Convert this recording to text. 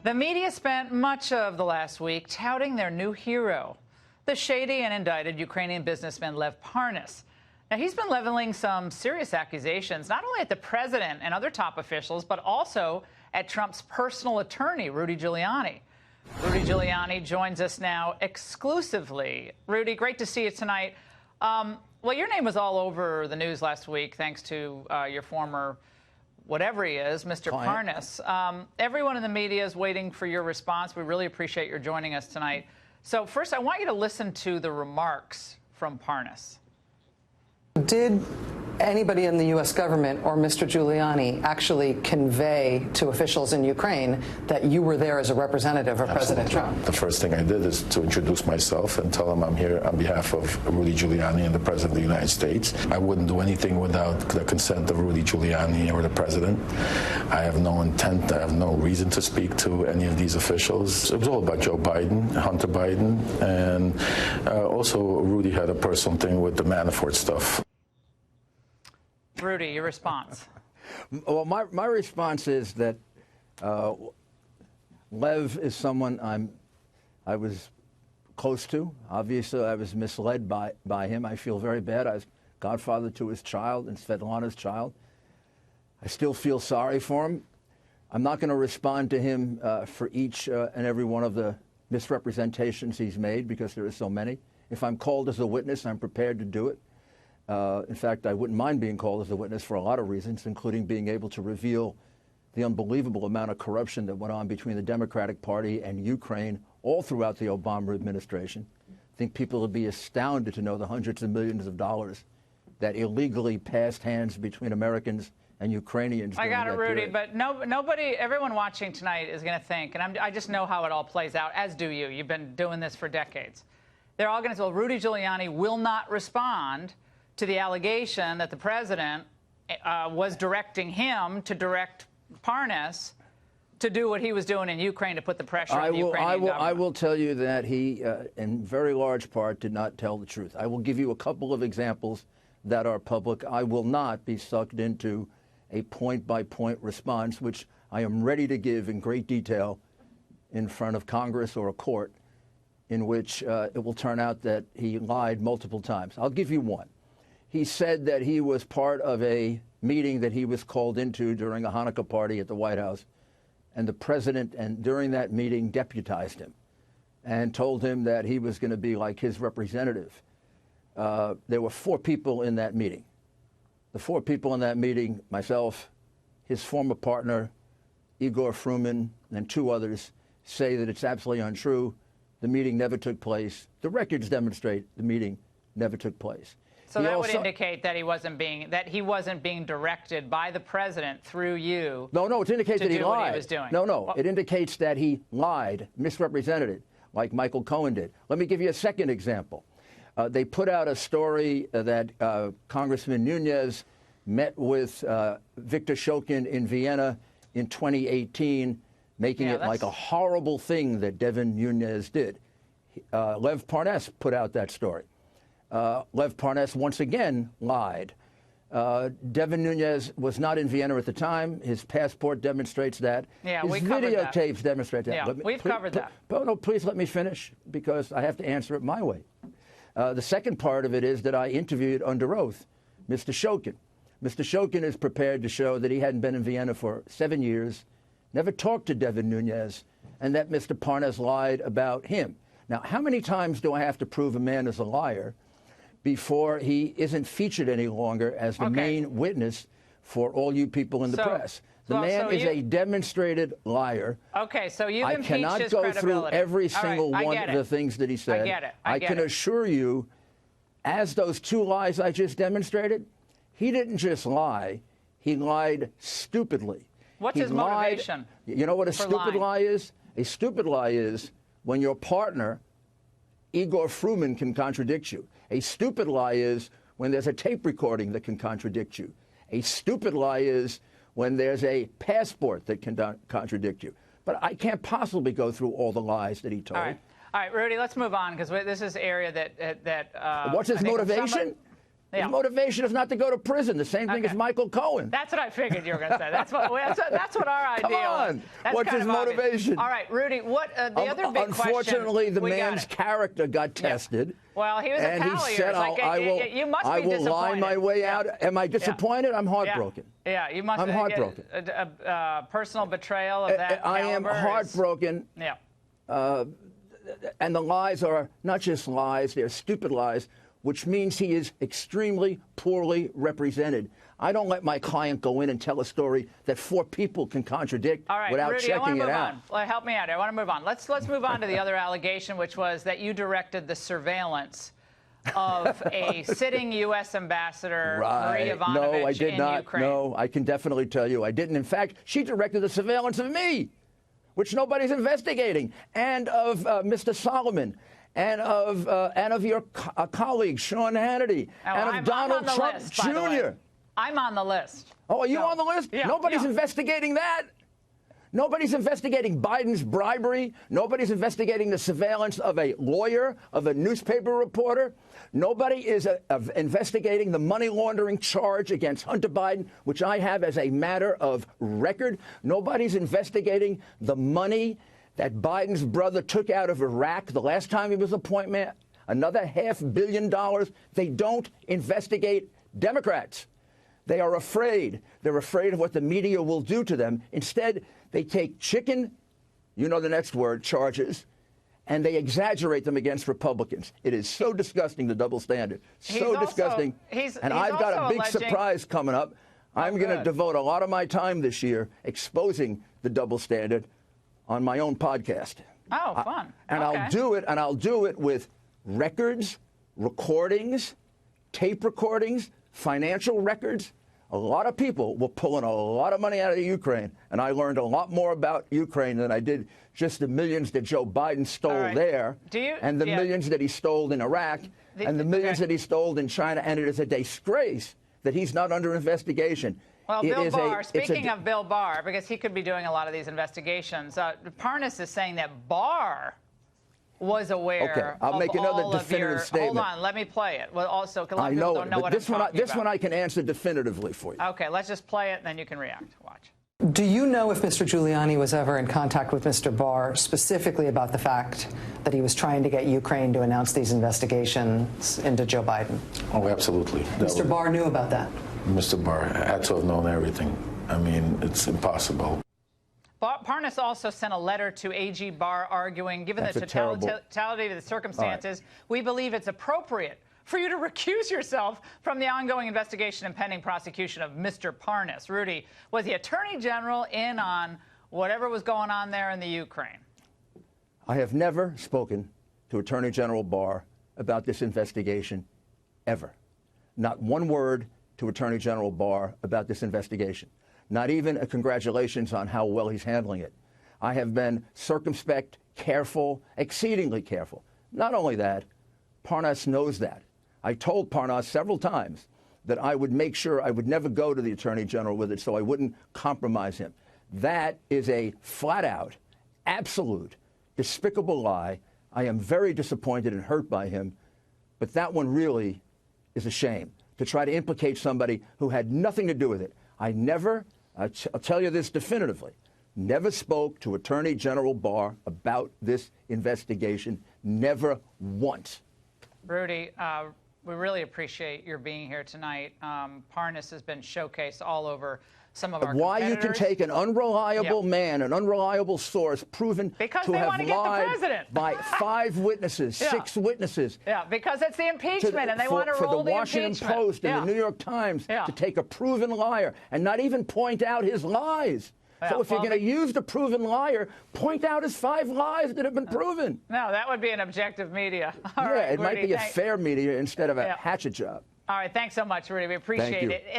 The media spent much of the last week touting their new hero, the shady and indicted Ukrainian businessman Lev Parnas. Now, he's been leveling some serious accusations, not only at the president and other top officials, but also at Trump's personal attorney, Rudy Giuliani. Rudy Giuliani joins us now exclusively. Rudy, great to see you tonight. Well, your name was all over the news last week, thanks to your former whatever he is, Mr. Parnas. Everyone in the media is waiting for your response. We really appreciate your joining us tonight. So first, I want you to listen to the remarks from Parnas. Did anybody in the U.S. government or Mr. Giuliani actually convey to officials in Ukraine that you were there as a representative of President Trump? The first thing I did is to introduce myself and tell them I'm here on behalf of Rudy Giuliani and the President of the United States. I wouldn't do anything without the consent of Rudy Giuliani or the President. I have no intent, I have no reason to speak to any of these officials. It was all about Joe Biden, Hunter Biden, and also Rudy had a personal thing with the Manafort stuff. Rudy, your response. Well, my response is that Lev is someone I was close to. Obviously, I was misled by him. I feel very bad. I was godfather to his child and Svetlana's child. I still feel sorry for him. I'm not going to respond to him for each and every one of the misrepresentations he's made, because there are so many. If I'm called as a witness, I'm prepared to do it. In fact, I wouldn't mind being called as a witness for a lot of reasons, including being able to reveal the unbelievable amount of corruption that went on between the Democratic Party and Ukraine all throughout the Obama administration. I think people would be astounded to know the hundreds of millions of dollars that illegally passed hands between Americans and Ukrainians. I got it, Rudy, but nobody, everyone watching tonight is going to think, and I just know how it all plays out, as do you. You've been doing this for decades. They're all going to say, well, Rudy Giuliani will not respond to the allegation that the president was directing him to direct Parnas to do what he was doing in Ukraine to put the pressure on the Ukrainian government. I will tell you that he, in very large part, did not tell the truth. I will give you a couple of examples that are public. I will not be sucked into a point-by-point response, which I am ready to give in great detail in front of Congress or a court, in which it will turn out that he lied multiple times. I'll give you one. He said that he was part of a meeting that he was called into during a Hanukkah party at the White House, and the president, and during that meeting, deputized him and told him that he was going to be like his representative. There were 4 people in that meeting. The 4 people in that meeting, myself, his former partner, Igor Fruman, and 2 others, say that it's absolutely untrue. The meeting never took place. The records demonstrate the meeting never took place. So that would indicate that he wasn't being directed by the president through you. No, it indicates that he lied. What he was doing. No, it indicates that he lied, misrepresented it, like Michael Cohen did. Let me give you a second example. They put out a story that Congressman Nunes met with Viktor Shokin in Vienna in 2018, making it like a horrible thing that Devin Nunes did. Lev Parnas put out that story. Lev Parnas once again lied. Devin Nunes was not in Vienna at the time. His passport demonstrates that. Yeah, His videotapes demonstrate that. Yeah, we've covered that. No, please let me finish, because I have to answer it my way. The second part of it is that I interviewed under oath Mr. Shokin. Mr. Shokin is prepared to show that he hadn't been in Vienna for 7 years, never talked to Devin Nunes, and that Mr. Parnas lied about him. Now, how many times do I have to prove a man is a liar before he isn't featured any longer as the main witness for all you people in the press? The man is a demonstrated liar. Okay, so you've impeached his credibility. I cannot go through every single one of the things that he said. I get it. I can assure you, as those 2 lies I just demonstrated, he didn't just lie, he lied stupidly. What's his motivation? You know what a stupid lie is? A stupid lie is when your partner, Igor Fruman, can contradict you. A stupid lie is when there's a tape recording that can contradict you. A stupid lie is when there's a passport that can contradict you. But I can't possibly go through all the lies that he told. All right, Rudy, let's move on, because this is an area that What's his motivation? Yeah. His motivation is not to go to prison. The same thing as Michael Cohen. That's what I figured you were going to say. That's what our idea Come on. was. That's What's his motivation? All right, Rudy, what the other big question... Unfortunately, the man's character got tested. Well, he was and a pal he said, you must be I will lie my way out. Am I disappointed? I'm heartbroken. Yeah, you must. I'm heartbroken. Personal betrayal of that I am heartbroken. Yeah. And the lies are not just lies, they're stupid lies, which means he is extremely poorly represented. I don't let my client go in and tell a story that 4 people can contradict without Rudy, checking it out. Well, help me out here. I want to move on. Let's move on to the other allegation, which was that you directed the surveillance of a sitting U.S. ambassador, Marie Ivanovich, No, I did not. Ukraine. No, I can definitely tell you I didn't. In fact, she directed the surveillance of me, which nobody's investigating, and of Mr. Solomon, and of your colleague, Sean Hannity, and of Donald Trump Jr. I'm on the list. Oh, are you on the list? Yeah, Nobody's investigating that. Nobody's investigating Biden's bribery. Nobody's investigating the surveillance of a lawyer, of a newspaper reporter. Nobody is investigating the money laundering charge against Hunter Biden, which I have as a matter of record. Nobody's investigating the money that Biden's brother took out of Iraq the last time he was appointed, another $500 million. They don't investigate Democrats. They are afraid. They're afraid of what the media will do to them. Instead, they take chicken, you know the next word, charges, and they exaggerate them against Republicans. It is so disgusting, the double standard. So disgusting. And I've got a big surprise coming up. I'm going to devote a lot of my time this year exposing the double standard on my own podcast. Oh, fun. And I'll do it with records, recordings, tape recordings, financial records. A lot of people were pulling a lot of money out of Ukraine, and I learned a lot more about Ukraine than I did just the millions that Joe Biden stole there, and the millions that he stole in Iraq, and the millions that he stole in China. And it is a disgrace that he's not under investigation. Well, Bill Barr, speaking of Bill Barr, because he could be doing a lot of these investigations, Parnas is saying that Barr was aware I'll make another definitive statement. Hold on, let me play it. Well, also, a lot I of people know don't know it, what but I'm talking about. This one I can answer definitively for you. Okay, let's just play it, and then you can react. Watch. Do you know if Mr. Giuliani was ever in contact with Mr. Barr specifically about the fact that he was trying to get Ukraine to announce these investigations into Joe Biden? Oh, absolutely. Mr. Barr knew about that? Mr. Barr had to have known everything. I mean, it's impossible. Parnas also sent a letter to AG Barr arguing, given the totality of the circumstances, we believe it's appropriate for you to recuse yourself from the ongoing investigation and pending prosecution of Mr. Parnas. Rudy, was the Attorney General in on whatever was going on there in the Ukraine? I have never spoken to Attorney General Barr about this investigation, ever. Not one word to Attorney General Barr about this investigation. Not even a congratulations on how well he's handling it. I have been circumspect, careful, exceedingly careful. Not only that, Parnas knows that. I told Parnas several times that I would make sure I would never go to the Attorney General with it so I wouldn't compromise him. That is a flat-out, absolute, despicable lie. I am very disappointed and hurt by him, but that one really is a shame, to try to implicate somebody who had nothing to do with it. I never, I'll tell you this definitively, never spoke to Attorney General Barr about this investigation, never once. Rudy, we really appreciate your being here tonight. Parnas has been showcased all over some of our competitors. Why you can take an unreliable man, an unreliable source, proven to have lied by 5 witnesses, 6 witnesses. Yeah, because it's the impeachment, and they want to roll the impeachment. For the Washington Post and the New York Times to take a proven liar and not even point out his lies. So if you're going to use the proven liar, point out his 5 lies that have been proven. No, that would be an objective media. All right, it Rudy, might be a fair media instead of a hatchet job. All right, thanks so much, Rudy. We appreciate it.